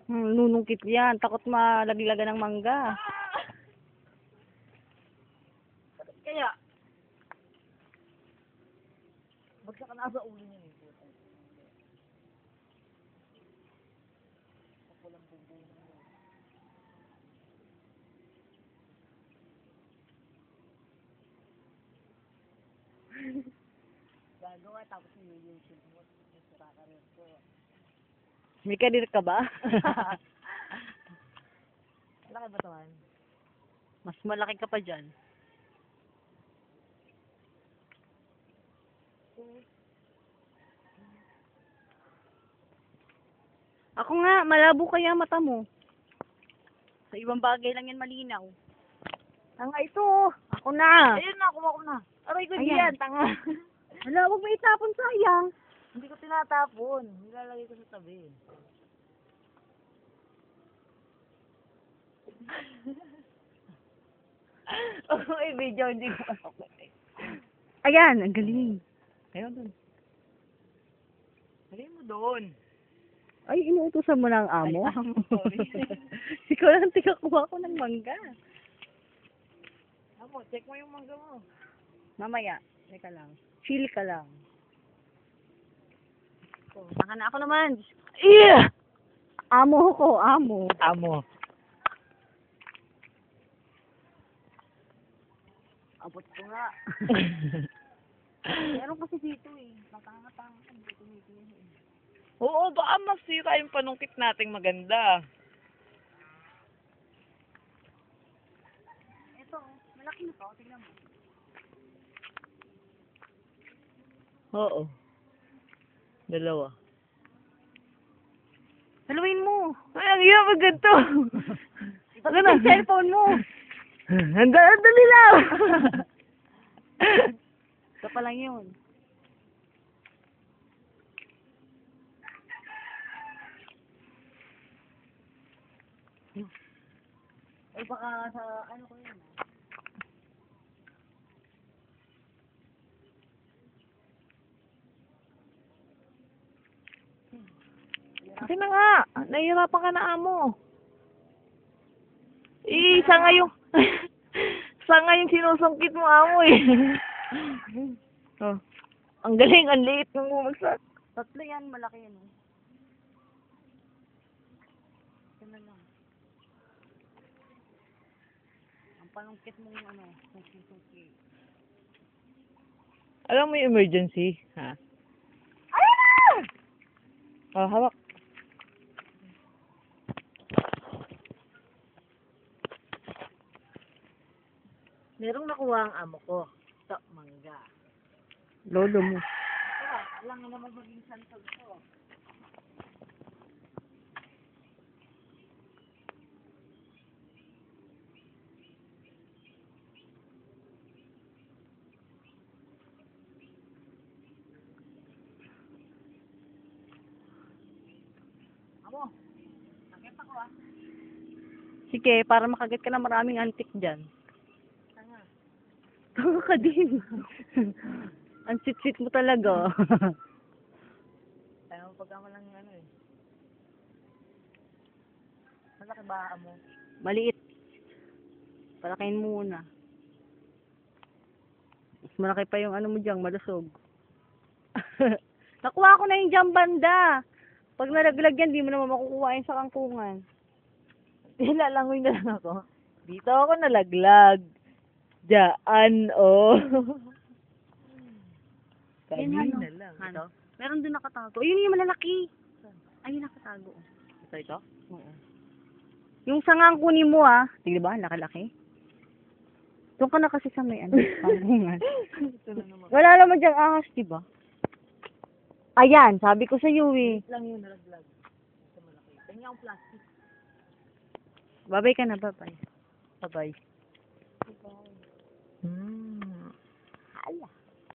Nunungkit yan. Takot malaglagan ng mangga. Kaya, bagsak ka na sa ulo niya. Gagawa tapos yung shield mo. Sira ka rin po. May karir ka ba? Laki ba taman? Mas malaki ka pa dyan. Ako nga, malabo kaya mata mo. Sa ibang bagay lang yan malinaw. Tanga ito. Ako na. Ayun na, kuha ko na. Aray ko Ayan. yan, tanga. Wala, huwag mo itapon, sayang. Hindi ko tinatapon. Nilalagay ko sa tabi. May video, hindi ko okay. Ayan, ang galing. Ayun doon. Lagay mo doon. Ay, inuutosan mo na ang amo? Ay, amo, sorry. Ikaw lang tikakuha ko ng mangga. Amo, check mo yung mangga mo. Mamaya, teka lang. Chill ka lang. Saka na ako naman. Yeah! Amo ko, amo. Amo. Abot ko nga. Meron kasi dito eh. Matanga-tanga. Oo, baka masira yung panungkit nating maganda. Ito, malaki na to. Tingnan mo. Oo. Dalawa. Haluin mo. Ay, ang hirap mag ganito. Ipagod yung cellphone mo. Ang dali lang. Ito pa lang yun. Ay, baka sa ano ko yun. Kasi na nga, nahihirapan ka na amo. Isa nga yung, isa nga yung sinusungkit mo amo eh. Oh. Ang galing, ang liit ng bumagsak. Tatlo yan, malaki yan. Ito na lang. Ang panungkit mong ano, suki-suki. Alam mo yung emergency, ha? Ayun na! Oh, hawak. Merong nakuha ang amo ko. Ito, mangga. Lolo mo. Tara, alam nga naman maging santog ko. Amo, nakita ko ah. Sige, para makagat ka na maraming antik dyan. Tanga. Tanga ka din. Ang sit-sit mo talaga. Kaya mo pagkama lang yung ano eh. Malaki ba amo? Maliit. Palakihin mo muna. Mas malaki pa yung ano mo dyan, malusog. Nakuha ko na yung dyan banda. Pag nalaglag yan, di mo naman makukuha yung sa kangkungan. Nilalangoy na lang ako. Dito ako nalaglag. Diyan, oh. Yun, Kanina ano? lang. Ano? Ito? Meron din nakatago. Ayun yung malalaki. Ayun nakatago. Ito? Oo. Yung sangang kunin mo tignan ba? Nakalaki. Doon ka na kasi sa may ano, kangkungan. Ito na naman. Wala naman dyang ahas, diba? Ayan, sabi ko sa iyo eh. Lang yung nalaglag. Ito malaki. Tingnan ang plastic. Babay ka na, babay. Bye-bye. Hala.